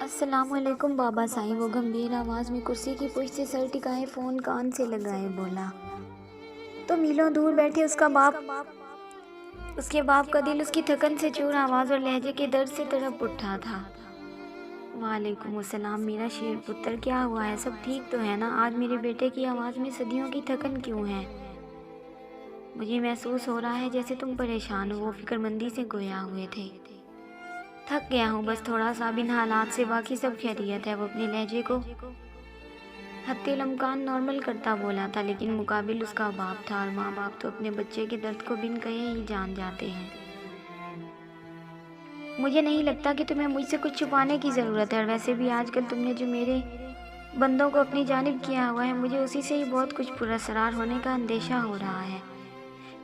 السلام علیکم بابا سائیں، وہ گمبھیر آواز میں کرسی کی پشت سے سر ٹکائے فون کان سے لگائے بولا۔ تو میلوں دور بیٹھے اس کے باپ کا دل اس کی تھکن سے چور آواز اور لہجے کے درد سے تڑپ اٹھا تھا۔ وعلیکم السلام میرا شیر پتر، کیا ہوا ہے؟ سب ٹھیک تو ہے نا؟ آج میرے بیٹے کی آواز میں صدیوں کی تھکن کیوں ہے؟ مجھے محسوس ہو رہا ہے جیسے تم پریشان ہو، وہ فکر مندی سے گویا ہوئے تھے۔ تھک گیا ہوں بس تھوڑا سا، اب ان حالات سے باقی سب خیریت ہے۔ وہ اپنے لہجے کو حتی الامکان نارمل کرتا بولا تھا، لیکن مقابل اس کا باپ تھا، اور ماں باپ تو اپنے بچے کے درد کو بن کہے ہی جان جاتے ہیں۔ مجھے نہیں لگتا کہ تمہیں مجھ سے کچھ چھپانے کی ضرورت ہے، اور ویسے بھی آج کل تم نے جو میرے بندوں کو اپنی جانب کیا ہوا ہے، مجھے اسی سے ہی بہت کچھ پراسرار ہونے کا اندیشہ ہو رہا ہے۔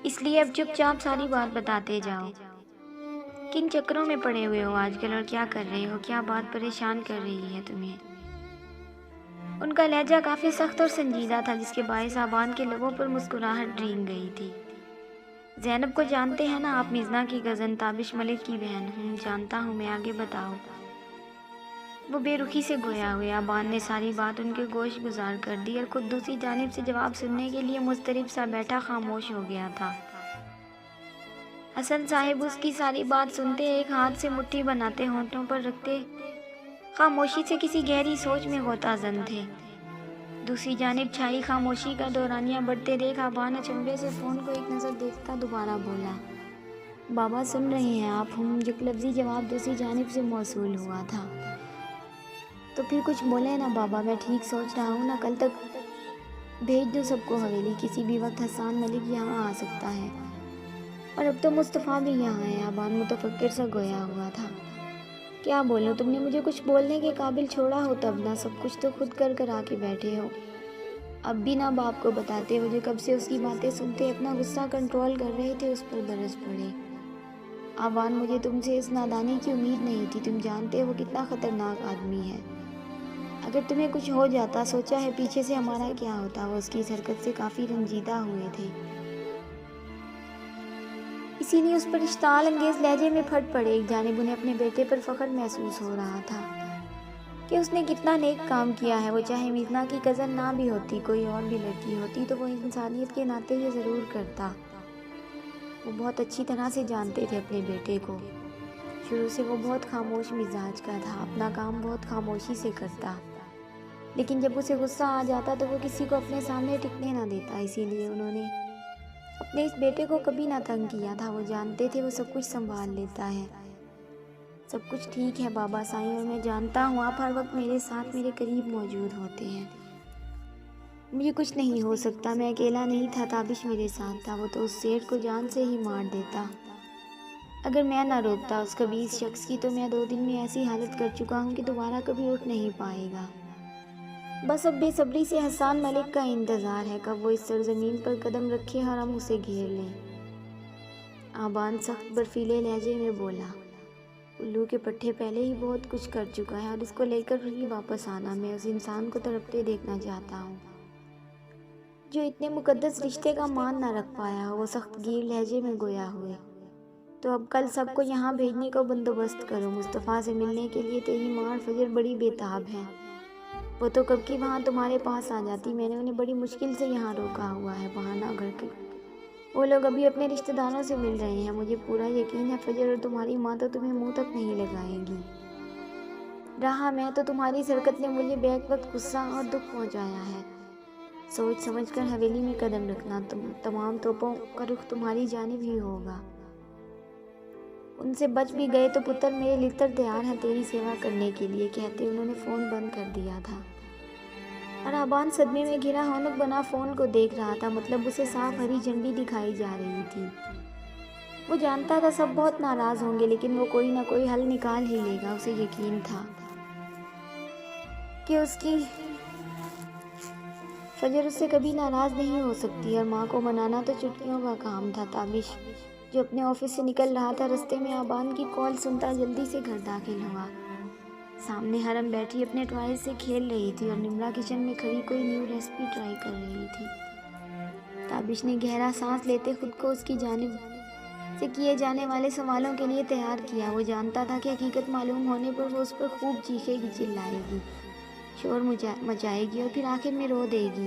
اس لیے اب چپ چاپ ساری بات بتاتے جاؤ۔ کن چکروں میں پڑے ہوئے ہو آج کل، اور کیا کر رہے ہو؟ کیا بات پریشان کر رہی ہے تمہیں؟ ان کا لہجہ کافی سخت اور سنجیدہ تھا، جس کے باعث آبان کے لبوں پر مسکراہٹ رینگ گئی تھی۔ زینب کو جانتے ہیں نا آپ؟ مزنا کی کزن تابش ملک کی بہن۔ جانتا ہوں میں، آگے بتاؤ۔ وہ بے رخی سے گویا ہوئے۔ آبان نے ساری بات ان کے گوش گزار کر دی، اور خود دوسری جانب سے جواب سننے کے لیے مضطرب سا بیٹھا خاموش ہو گیا تھا۔ حسن صاحب اس کی ساری بات سنتے، ایک ہاتھ سے مٹھی بناتے ہونٹوں پر رکھتے خاموشی سے کسی گہری سوچ میں غوطہ زن تھے۔ دوسری جانب چھائی خاموشی کا دورانیہ بڑھتے دیکھ آبان اچنبھے سے فون کو ایک نظر دیکھتا دوبارہ بولا۔ بابا سن رہے ہیں آپ؟ یک لفظی جواب دوسری جانب سے موصول ہوا تھا۔ تو پھر کچھ بولے نا بابا، میں ٹھیک سوچ رہا ہوں نا؟ کل تک بھیج دو سب کو حویلی، کسی بھی وقت حسان ملک یہاں آ سکتا ہے، اور اب تو مصطفیٰ بھی یہاں ہے۔ آبان متفکر سا گویا ہوا تھا۔ کیا بولوں؟ تم نے مجھے کچھ بولنے کے قابل چھوڑا ہو تب نہ، سب کچھ تو خود کر آ کے بیٹھے ہو۔ اب بھی نہ باپ کو بتاتے ہو، جو کب سے اس کی باتیں سنتے اپنا غصہ کنٹرول کر رہے تھے، اس پر برس پڑے۔ آبان، مجھے تم سے اس نادانی کی امید نہیں تھی، تم جانتے ہو وہ کتنا خطرناک آدمی ہے۔ اگر تمہیں کچھ ہو جاتا، سوچا ہے پیچھے سے ہمارا کیا ہوتا؟ وہ اس کی اس حرکت سے کافی رنجیدہ ہوئے تھے، اسی لیے اس پر اشتعال انگیز لہجے میں پھٹ پڑے۔ ایک جانب انہیں اپنے بیٹے پر فخر محسوس ہو رہا تھا کہ اس نے کتنا نیک کام کیا ہے۔ وہ چاہے مزنا کی کزن نہ بھی ہوتی، کوئی اور بھی لڑکی ہوتی، تو وہ انسانیت کے ناطے یہ ضرور کرتا۔ وہ بہت اچھی طرح سے جانتے تھے اپنے بیٹے کو، شروع سے وہ بہت خاموش مزاج کا تھا، اپنا کام بہت خاموشی سے کرتا، لیکن جب اسے غصہ آ جاتا تو وہ کسی کو اپنے سامنے ٹکنے نہ دیتا۔ اسی لیے انہوں نے اپنے اس بیٹے کو کبھی نہ تنگ کیا تھا۔ وہ جانتے تھے وہ سب کچھ سنبھال لیتا ہے۔ سب کچھ ٹھیک ہے بابا سائیں، اور میں جانتا ہوں آپ ہر وقت میرے ساتھ، میرے قریب موجود ہوتے ہیں۔ مجھے کچھ نہیں ہو سکتا، میں اکیلا نہیں تھا، تابش میرے ساتھ تھا، وہ تو اس سیٹ کو جان سے ہی مار دیتا اگر میں نہ روکتا اس خبیث شخص کی۔ تو میں 2 دن میں ایسی حالت کر چکا ہوں کہ دوبارہ کبھی اٹھ نہیں پائے گا۔ بس اب بے صبری سے حسان ملک کا انتظار ہے، کب وہ اس سرزمین پر قدم رکھے اور ہم اسے گھیر لیں۔ آبان سخت برفیلے لہجے میں بولا۔ الو کے پٹھے پہلے ہی بہت کچھ کر چکا ہے، اور اس کو لے کر ہی واپس آنا، میں اس انسان کو تڑپتے دیکھنا چاہتا ہوں جو اتنے مقدس رشتے کا مان نہ رکھ پایا ہو۔ وہ سخت گیر لہجے میں گویا ہوئے۔ تو اب کل سب کو یہاں بھیجنے کا بندوبست کرو۔ مصطفیٰ سے ملنے کے لیے تیری ماں اور فجر بڑی بےتاب ہیں، وہ تو کب کی وہاں تمہارے پاس آ جاتی، میں نے انہیں بڑی مشکل سے یہاں روکا ہوا ہے بہانہ گھڑ کے۔ وہ لوگ ابھی اپنے رشتہ داروں سے مل رہے ہیں، مجھے پورا یقین ہے فجر اور تمہاری ماں تو تمہیں منہ تک نہیں لگائیں گی۔ رہا میں، تو تمہاری اس حرکت نے مجھے بیک وقت غصہ اور دکھ پہنچایا ہے۔ سوچ سمجھ کر حویلی میں قدم رکھنا، تمام توپوں کا رخ تمہاری جانب ہی ہوگا۔ ان سے بچ بھی گئے تو پتر میرے لڑ تیار ہیں تیری سیوا کرنے کے لیے، کہتے انہوں نے فون بند کر دیا تھا، اور آبان صدمے میں گھرا ہونک بنا فون کو دیکھ رہا تھا، مطلب اسے صاف ہری جھنڈی دکھائی جا رہی تھی۔ وہ جانتا تھا سب بہت ناراض ہوں گے، لیکن وہ کوئی نہ کوئی حل نکال ہی لے گا۔ اسے یقین تھا کہ اس کی فجر اس سے کبھی ناراض نہیں ہو سکتی، اور ماں کو منانا تو چٹکیوں کا کام تھا۔ تابش جو اپنے آفس سے نکل رہا تھا، رستے میں آبان کی کال سنتا جلدی سے گھر داخل ہوا۔ سامنے حرم بیٹھی اپنے ٹوائز سے کھیل رہی تھی، اور نمرا کچن میں کھڑی کوئی نیو ریسپی ٹرائی کر رہی تھی۔ تابش نے گہرا سانس لیتے خود کو اس کی جانب سے کیے جانے والے سوالوں کے لیے تیار کیا۔ وہ جانتا تھا کہ حقیقت معلوم ہونے پر وہ اس پر خوب چیخے گی، چلائے گی، شور مچائے گی اور پھر آخر میں رو دے گی۔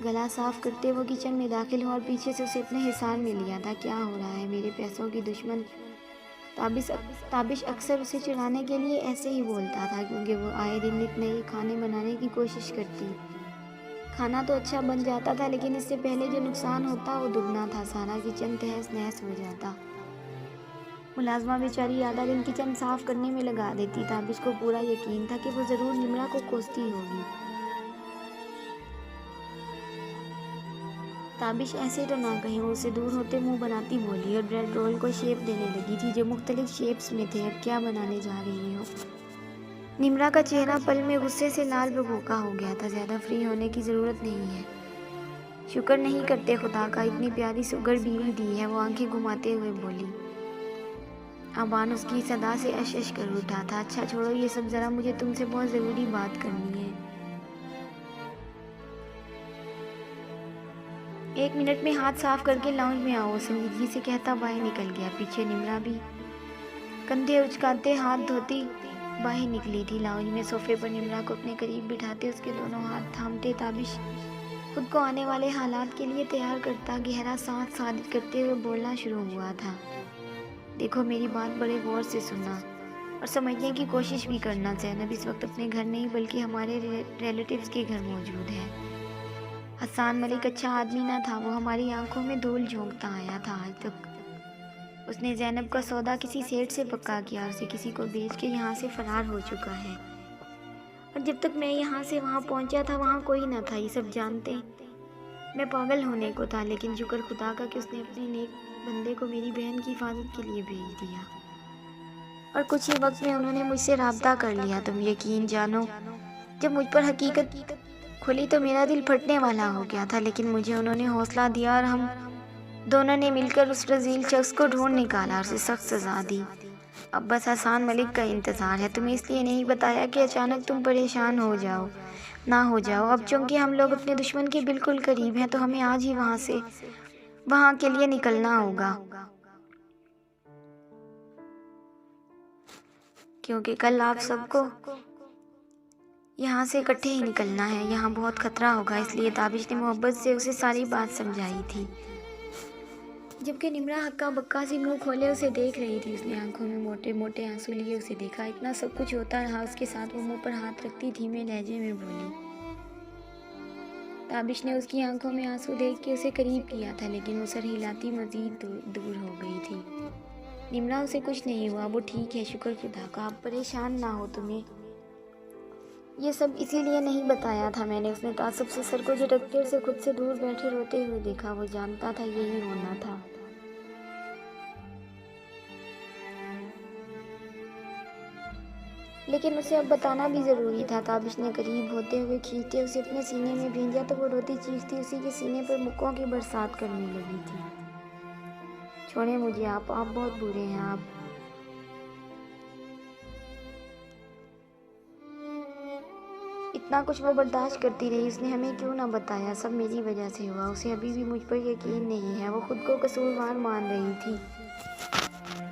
گلا صاف کرتے وہ کچن میں داخل ہوا اور پیچھے سے اسے اپنے حصار میں لیا تھا۔ کیا ہو رہا ہے؟ میرے پیسوں کی دشمن تابش اکثر اسے چڑھانے کے لیے ایسے ہی بولتا تھا، کیونکہ وہ آئے دن نئے کھانے بنانے کی کوشش کرتی۔ کھانا تو اچھا بن جاتا تھا، لیکن اس سے پہلے جو نقصان ہوتا وہ دگنا تھا۔ سارا کچن تہس نہس ہو جاتا۔ ملازمہ بیچاری آدھا دن کچن صاف کرنے میں لگا دیتی۔ تابش کو پورا یقین تھا کہ وہ ضرور نمرہ کو کوستی ہوگی۔ تابش ایسے تو نہ کہیں، وہ اسے دور ہوتے منہ بناتی بولی اور بریڈ رول کو شیپ دینے لگی تھی جو مختلف شیپس میں تھے۔ اب کیا بنانے جا رہی ہو؟ نمرہ کا چہرہ پل میں غصے سے لال بھگوکا ہو گیا تھا۔ زیادہ فری ہونے کی ضرورت نہیں ہے۔ شکر نہیں کرتے خدا کا، اتنی پیاری سگر بیوی دی ہے، وہ آنکھیں گھماتے ہوئے بولی۔ آبان اس کی صدا سے اش اش کر اٹھا تھا۔ اچھا چھوڑو یہ سب، ذرا مجھے تم سے بہت ضروری بات کرنی ہے۔ 1 منٹ میں ہاتھ صاف کر کے لاؤنج میں آؤ، سنجیدگی سے کہتا باہر نکل گیا۔ پیچھے نمرہ بھی کندھے اچکاتے ہاتھ دھوتی باہر نکلی تھی۔ لاؤنج میں صوفے پر نمرہ کو اپنے قریب بٹھاتے اس کے دونوں ہاتھ تھامتے تابش خود کو آنے والے حالات کے لیے تیار کرتا۔ گہرا سانس صادر کرتے ہوئے بولنا شروع ہوا تھا۔ دیکھو میری بات بڑے غور سے سننا اور سمجھنے کی کوشش بھی کرنا۔ زینب اس وقت اپنے گھر نہیں بلکہ ہمارے ریلیٹیوز کے گھر موجود ہے۔ حسان ملک اچھا آدمی نہ تھا، وہ ہماری آنکھوں میں دھول جھونکتا آیا تھا۔ آج تک اس نے زینب کا سودا کسی سیٹ سے پکا کیا اور اسے کسی کو بیچ کے یہاں سے فرار ہو چکا ہے، اور جب تک میں یہاں سے وہاں پہنچا تھا وہاں کوئی نہ تھا۔ یہ سب جانتے میں پاگل ہونے کو تھا، لیکن شکر خدا کا کہ اس نے اپنے نیک بندے کو میری بہن کی حفاظت کے لیے بھیج دیا، اور کچھ ہی وقت میں انہوں نے مجھ سے رابطہ کر لیا۔ تم یقین جانو جب مجھ پر حقیقت کھلی تو میرا دل پھٹنے والا ہو گیا تھا، لیکن مجھے انہوں نے حوصلہ دیا اور ہم دونوں نے مل کر اس رذیل شخص کو ڈھونڈ نکالا اور اسے سخت سزا دی۔ اب بس حسان ملک کا انتظار ہے۔ تمہیں اس لیے نہیں بتایا کہ اچانک تم پریشان ہو جاؤ اب چونکہ ہم لوگ اپنے دشمن کے بالکل قریب ہیں تو ہمیں آج ہی وہاں کے لیے نکلنا ہوگا، کیونکہ کل آپ سب کو یہاں سے اکٹھے ہی نکلنا ہے۔ یہاں بہت خطرہ ہوگا، اس لیے تابش نے محبت سے اسے ساری بات سمجھائی تھی، جبکہ نمرہ ہکا بکا سی منہ کھولے اسے دیکھ رہی تھی۔ اس نے آنکھوں میں موٹے موٹے آنسو لیے اسے دیکھا۔ اتنا سب کچھ ہوتا رہا اس کے ساتھ، وہ منہ پر ہاتھ رکھتی دھیمے لہجے میں بولی۔ تابش نے اس کی آنکھوں میں آنسو دیکھ کے اسے قریب کیا تھا، لیکن وہ سر ہلاتی مزید دور ہو گئی تھی۔ نمرہ اسے کچھ نہیں ہوا، وہ ٹھیک ہے، شکر خدا کا، آپ پریشان نہ ہو۔ تمہیں یہ سب اسی لیے نہیں بتایا تھا میں نے۔ اس نے تعصب سے سر کو جھٹکتے اسے خود سے دور بیٹھے روتے ہوئے دیکھا۔ وہ جانتا تھا یہی ہونا تھا، لیکن اسے اب بتانا بھی ضروری تھا۔ تابش نے قریب ہوتے ہوئے کھینچتے اسے اپنے سینے میں بھینجا تو وہ روتی چیختی اسی کے سینے پر مکوں کی برسات کرنے لگی تھی۔ چھوڑیں مجھے، آپ بہت برے ہیں، آپ اتنا کچھ وہ برداشت کرتی رہی۔ اس نے ہمیں کیوں نہ بتایا؟ سب میری وجہ سے ہوا۔ اسے ابھی بھی مجھ پر یقین نہیں ہے، وہ خود کو قصوروار مان رہی تھی۔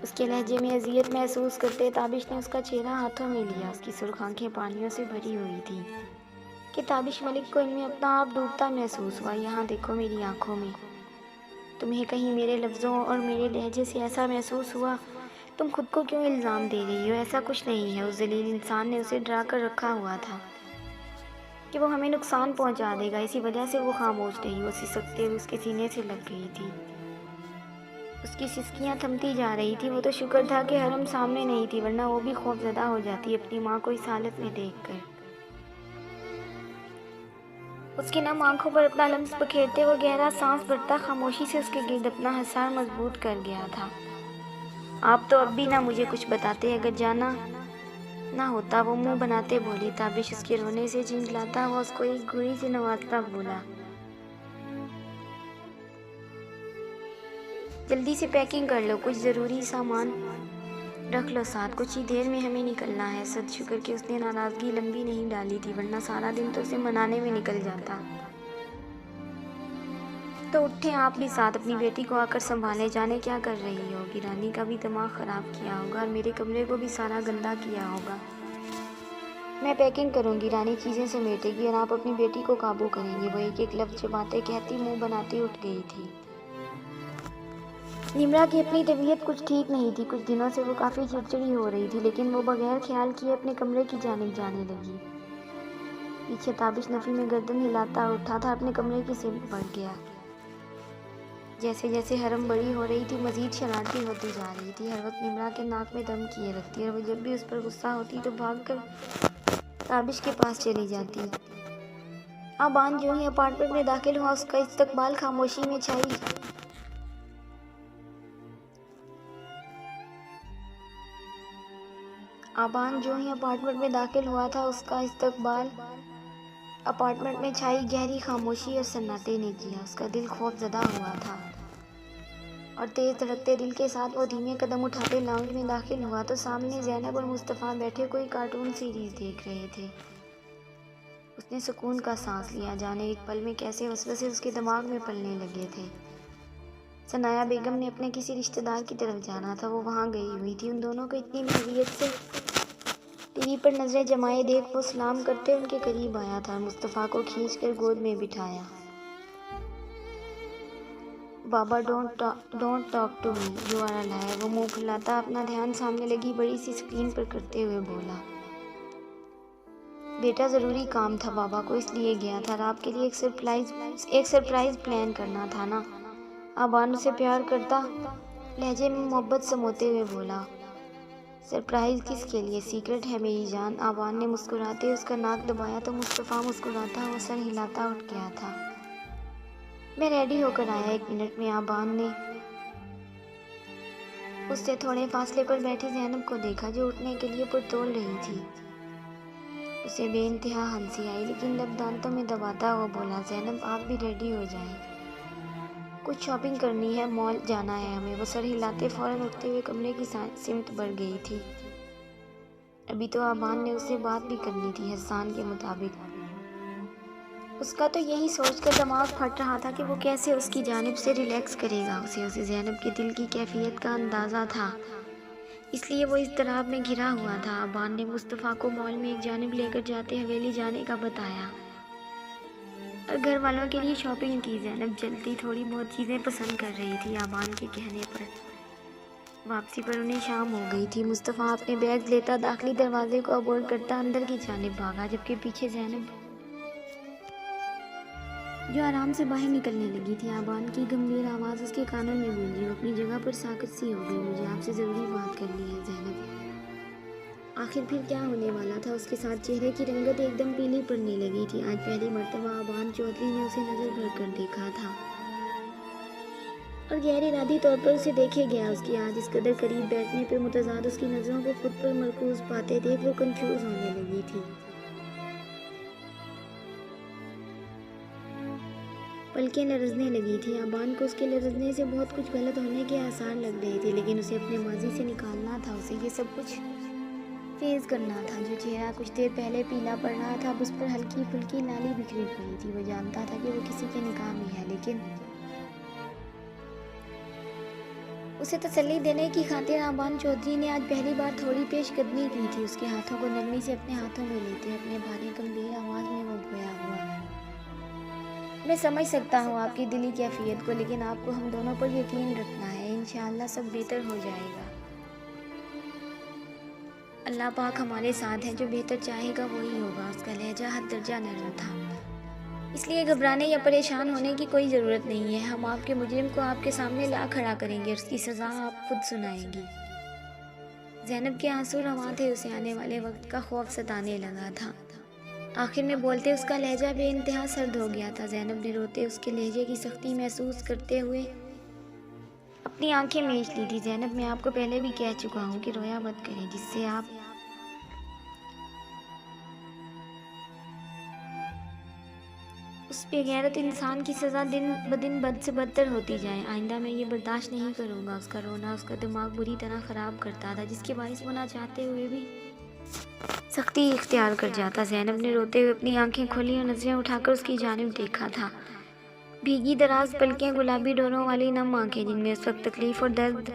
اس کے لہجے میں اذیت محسوس کرتے تابش نے اس کا چہرہ ہاتھوں میں لیا۔ اس کی سرخ آنکھیں پانیوں سے بھری ہوئی تھیں کہ تابش ملک کو ان میں اپنا آپ ڈوبتا محسوس ہوا۔ یہاں دیکھو میری آنکھوں میں، تمہیں کہیں میرے لفظوں اور میرے لہجے سے ایسا محسوس ہوا؟ تم خود کو کیوں الزام دے رہی ہو؟ ایسا کچھ نہیں ہے۔ اس ذلیل انسان نے اسے ڈرا کر رکھا ہوا تھا کہ وہ ہمیں نقصان پہنچا دے گا، اسی وجہ سے وہ خاموش رہی۔ وہ سسکتے ہوئے اس کے سینے سے لگ گئی تھی، اس کی سسکیاں تھمتی جا رہی تھی۔ وہ تو شکر تھا کہ حرم سامنے نہیں تھی، ورنہ وہ بھی خوف زدہ ہو جاتی اپنی ماں کو اس حالت میں دیکھ کر۔ اس کی نم آنکھوں پر اپنا لمس بکھیرتے وہ گہرا سانس بھرتا خاموشی سے اس کے گرد اپنا حصار مضبوط کر گیا تھا۔ آپ تو اب بھی نہ مجھے کچھ بتاتے، اگر جانا نہ ہوتا، وہ منہ بناتے بولی۔ تابش اس کے رونے سے جھنجھلاتا وہ اس کو ایک گھوڑی سے نوازتا بولا، جلدی سے پیکنگ کر لو، کچھ ضروری سامان رکھ لو ساتھ، کچھ ہی دیر میں ہمیں نکلنا ہے۔ صد شکر کہ اس نے ناراضگی لمبی نہیں ڈالی تھی، ورنہ سارا دن تو اسے منانے میں نکل جاتا۔ تو اٹھیں آپ بھی ساتھ، اپنی بیٹی کو آ کر سنبھالیں، جانے کیا کر رہی ہوگی، رانی کا بھی دماغ خراب کیا ہوگا اور میرے کمرے کو بھی سارا گندا کیا ہوگا۔ میں پیکنگ کروں گی، رانی چیزیں سمیٹے گی اور آپ اپنی بیٹی کو قابو کریں گے۔ وہ ایک ایک لفظ چباتے کہتی منہ بناتی اٹھ گئی تھی۔ نمرا کی اپنی طبیعت کچھ ٹھیک نہیں تھی، کچھ دنوں سے وہ کافی چڑچڑی ہو رہی تھی، لیکن وہ بغیر خیال کیے اپنے کمرے کی جانب جانے لگی۔ پیچھے تابش نفی میں گردن ہلاتا اٹھا تھا، اپنے کمرے کی سمت بڑھ گیا۔ جیسے جیسے حرم بڑی ہو رہی تھی مزید شرارتی ہوتی جا رہی تھی، ہر وقت نمرا کے ناک میں دم کیے رکھتی اور وہ جب بھی اس پر غصہ ہوتی تو بھاگ کر تابش کے پاس چلی جاتی۔ آبان جو ہی اپارٹمنٹ میں داخل ہوا اس کا استقبال خاموشی میں چھائی اپارٹمنٹ میں چھائی گہری خاموشی اور سناٹے نے کیا۔ اس کا دل خوف زدہ ہوا تھا اور تیز دھڑکتے دل کے ساتھ وہ دھیمے قدم اٹھاتے لاؤنج میں داخل ہوا تو سامنے زینب اور مصطفیٰ بیٹھے کوئی کارٹون سیریز دیکھ رہے تھے۔ اس نے سکون کا سانس لیا، جانے ایک پل میں کیسے وسوسے اس کے دماغ میں پلنے لگے تھے۔ ثنایا بیگم نے اپنے کسی رشتہ دار کی طرف جانا تھا، وہ وہاں گئی ہوئی تھی۔ ان دونوں کو اتنی محبت سے ٹی وی پر نظریں جمائے دیکھ وہ سلام کرتے ان کے قریب آیا تھا اور مصطفیٰ کو کھینچ کر گود میں بٹھایا۔ بابا don't talk to me, you are alive, وہ منہ پھلاتا اپنا دھیان سامنے لگی بڑی سی اسکرین پر کرتے ہوئے بولا۔ بیٹا ضروری کام تھا، بابا کو اس لیے گیا تھا اور آپ کے لیے ایک سرپرائز پلان کرنا تھا نا؟ آبان اسے پیار کرتا لہجے میں محبت سموتے ہوئے بولا۔ سرپرائز کس کے لیے؟ سیکرٹ ہے میری جان۔ آبان نے مسکراتے اس کا ناک دبایا تو مصطفیٰ مسکراتا ہوا سر ہلاتا اٹھ گیا تھا۔ میں ریڈی ہو کر آیا 1 منٹ میں۔ آبان نے اس سے تھوڑے فاصلے پر بیٹھی زینب کو دیکھا جو اٹھنے کے لیے پرتول رہی تھی۔ اسے بے انتہا ہنسی آئی لیکن لب دانتوں میں دباتا ہوا بولا، زینب آپ بھی ریڈی ہو جائیں، کچھ شاپنگ کرنی ہے، مال جانا ہے ہمیں۔ وہ سر ہلاتے فوراً اٹھتے ہوئے کمرے کی سمت بڑھ گئی تھی۔ ابھی تو آبان نے اسے بات بھی کرنی تھی حسان کے مطابق۔ اس کا تو یہی سوچ کر دماغ پھٹ رہا تھا کہ وہ کیسے اس کی جانب سے ریلیکس کرے گا اسے زینب کے دل کی کیفیت کا اندازہ تھا، اس لیے وہ اضطراب میں گھرا ہوا تھا۔ آبان نے مصطفیٰ کو مال میں ایک جانب لے کر جاتے حویلی جانے کا بتایا اور گھر والوں کے لیے شاپنگ کی۔ زینب جلدی تھوڑی بہت چیزیں پسند کر رہی تھی۔ آبان کے کہنے پر واپسی پر انہیں شام ہو گئی تھی۔ مصطفیٰ اپنے بیگ لیتا داخلی دروازے کو ابورٹ کرتا اندر کی جانب بھاگا، جبکہ پیچھے زینب جو آرام سے باہر نکلنے لگی تھی۔ آبان کی گمبھیر آواز اس کے کانوں میں گونجی، وہ اپنی جگہ پر ساکت سی ہو گئی۔ مجھے آپ سے ضروری بات کرنی ہے زینب۔ آخر پھر کیا ہونے والا تھا؟ اس کے ساتھ چہرے کی رنگت ایک دم پیلی پڑنے لگی تھی۔ آج پہلی مرتبہ آبان چودھری نے اسے نظر بھر کر دیکھا تھا اور غیر ارادی طور پر اسے دیکھے گیا۔ اس کی آج اس قدر قریب بیٹھنے پر متضاد اس کی نظروں کو خود پر مرکوز پاتے دیکھ وہ کنفیوز ہونے لگی تھی۔ پلکیں لرزنے لگی تھی۔ آبان کو اس کے لرزنے سے بہت کچھ غلط ہونے کے آثار لگ رہے تھے، لیکن اسے اپنے ماضی سے نکالنا تھا۔ اسے یہ سب کچھ فیس کرنا تھا۔ جو چہرہ کچھ دیر پہلے پیلا پڑ رہا تھا اب اس پر ہلکی پھلکی لالی بکھری پڑی تھی۔ وہ جانتا تھا کہ وہ کسی کے نکاح میں ہے، لیکن اسے تسلی دینے کی خاطر آبان چودھری نے آج پہلی بار تھوڑی پیش قدمی کی تھی۔ اس کے ہاتھوں کو نرمی سے اپنے ہاتھوں میں لیتے اپنے بھاری گمبھیر آواز میں وہ گویا ہوا، میں سمجھ سکتا ہوں آپ کی دلی کیفیت کو، لیکن آپ کو ہم دونوں پر یقین رکھنا ہے، انشاءاللہ سب بہتر ہو جائے گا۔ اللہ پاک ہمارے ساتھ ہے، جو بہتر چاہے گا وہی ہوگا۔ اس کا لہجہ حد درجہ نرم تھا، اس لیے گھبرانے یا پریشان ہونے کی کوئی ضرورت نہیں ہے۔ ہم آپ کے مجرم کو آپ کے سامنے لا کھڑا کریں گے اور اس کی سزا آپ خود سنائیں گی۔ زینب کے آنسو رواں تھے، اسے آنے والے وقت کا خوف ستانے لگا تھا۔ آخر میں بولتے اس کا لہجہ بے انتہا سرد ہو گیا تھا۔ زینب نے روتے اس کے لہجے کی سختی محسوس کرتے ہوئے اپنی آنکھیں میچ لی تھی۔ زینب میں آپ کو پہلے بھی کہہ چکا ہوں کہ رویا مت کریں، جس سے آپ اس بے غیرت انسان کی سزا دن بدن بد سے بدتر ہوتی جائے۔ آئندہ میں یہ برداشت نہیں کروں گا۔ اس کا رونا اس کا دماغ بری طرح خراب کرتا تھا، جس کے باعث وہ نہ چاہتے ہوئے بھی سختی اختیار کر جاتا۔ زینب نے روتے ہوئے اپنی آنکھیں کھولی اور نظریں اٹھا کر اس کی جانب دیکھا تھا۔ بھیگی دراز پلکیں، گلابی ڈوروں والی نم آنکھیں جن میں اس وقت تکلیف اور درد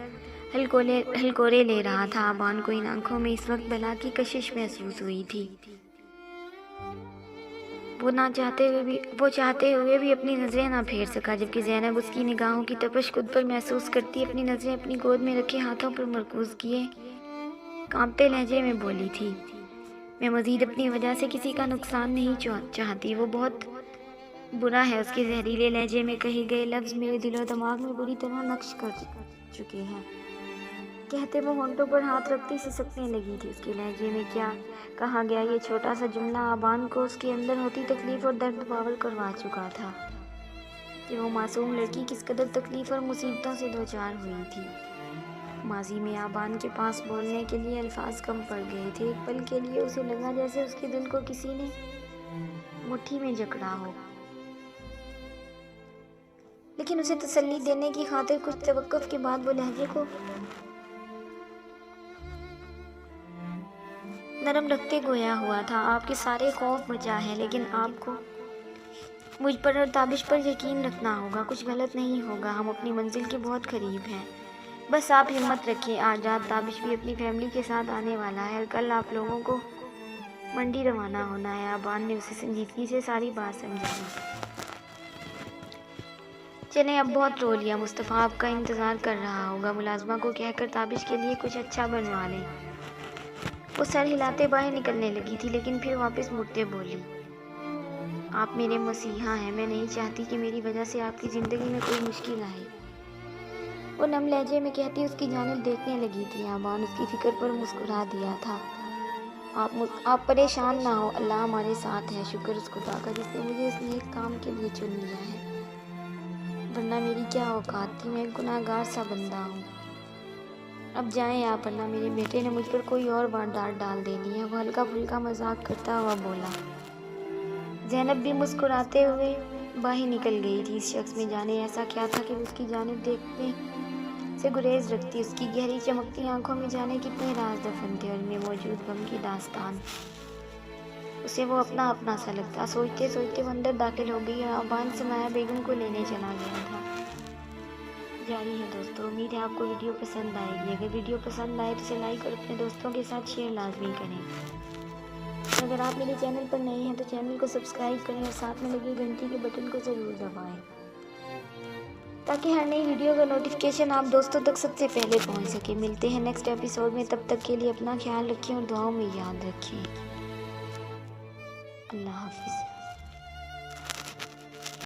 ہلکورے لے رہا تھا۔ آبان کو ان آنکھوں میں اس وقت بلا کی کشش محسوس ہوئی تھی۔ وہ چاہتے ہوئے بھی اپنی نظریں نہ پھیر سکا، جبکہ زینب اس کی نگاہوں کی تپش خود پر محسوس کرتی اپنی نظریں اپنی گود میں رکھے ہاتھوں پر مرکوز کیے کانپتے لہجے میں بولی تھی، میں مزید اپنی وجہ سے کسی کا نقصان نہیں چاہتی۔ وہ بہت برا ہے، اس کے زہریلے لہجے میں کہے گئے لفظ میرے دل و دماغ میں بری طرح نقش کر چکے ہیں۔ کہتے وہ ہونٹوں پر ہاتھ رکھتی سسکنے لگی تھی۔ اس کے لہجے میں کیا کہا گیا یہ چھوٹا سا جملہ آبان کو اس کے اندر ہوتی تکلیف اور درد پاگل کروا چکا تھا کہ وہ معصوم لڑکی کس قدر تکلیف اور مصیبتوں سے دوچار ہوئی تھی۔ ماضی میں آبان کے پاس بولنے کے لیے الفاظ کم پڑ گئے تھے۔ ایک پل کے لیے اسے لگا جیسے اس کے دل کو کسی نے مٹھی میں جکڑا ہو، لیکن اسے تسلی دینے کی خاطر کچھ توقف کے بعد وہ لہجے کو نرم رکھتے گویا ہوا تھا، آپ کے سارے خوف بچا ہے، لیکن آپ کو مجھ پر اور تابش پر یقین رکھنا ہوگا، کچھ غلط نہیں ہوگا، ہم اپنی منزل کے بہت قریب ہیں، بس آپ ہمت رکھیں۔ آج رات تابش بھی اپنی فیملی کے ساتھ آنے والا ہے اور کل آپ لوگوں کو منڈی روانہ ہونا ہے۔ آبان نے اسے سنجیدگی سے ساری بات سمجھائی۔ چلیں اب بہت رو لیا، مصطفیٰ آپ کا انتظار کر رہا ہوگا، ملازمہ کو کہہ کر تابش کے لیے کچھ اچھا بنوا لیں۔ وہ سر ہلاتے باہر نکلنے لگی تھی، لیکن پھر واپس مڑتے بولی، آپ میرے مسیحا ہیں، میں نہیں چاہتی کہ میری وجہ سے آپ کی زندگی میں کوئی مشکل آئے۔ وہ نم لہجے میں کہتی اس کی جانب دیکھنے لگی تھی۔ آبان اس کی فکر پر مسکرا دیا تھا۔ آپ پریشان نہ ہو، اللہ ہمارے ساتھ ہے، شکر اس خدا کا جس نے مجھے اس نیک کام کے لیے چن لیا ہے، ورنہ میری کیا اوقات تھی، میں ایک گناہ گار سا بندہ ہوں۔ اب جائیں آپ، ورنہ میرے بیٹے نے مجھ پر کوئی اور ڈانٹ ڈال دینی ہے، وہ ہلکا پھلکا مذاق کرتا ہوا بولا۔ زینب بھی مسکراتے ہوئے باہر نکل گئی تھی۔ اس شخص میں جانے ایسا کیا تھا کہ اس کی جانب دیکھنے سے گریز رکھتی، اس کی گہری چمکتی آنکھوں میں جانے کتنے راز دفن تھے اور ان میں موجود غم کی داستان، اسے وہ اپنا سا لگتا۔ سوچتے سوچتے وہ اندر داخل ہو گئی اور آبان سمایا بیگم کو لینے چلا گیا تھا۔ جاری ہے دوستو، امید ہے آپ کو ویڈیو پسند آئے گی، اگر ویڈیو پسند آئے تو اسے لائک اور اپنے دوستوں کے ساتھ شیئر لازمی کریں۔ اگر آپ میرے چینل پر نئے ہیں تو چینل کو سبسکرائب کریں اور ساتھ میں لگے گھنٹی کے بٹن کو ضرور دبائیں تاکہ ہر نئی ویڈیو کا نوٹیفیکیشن آپ دوستوں تک سب سے پہلے پہنچ سکے۔ ملتے ہیں نیکسٹ ایپیسوڈ میں، تب تک کے لیے اپنا خیال رکھیں اور دعاؤں میں یاد رکھیں۔ اللہ حافظ۔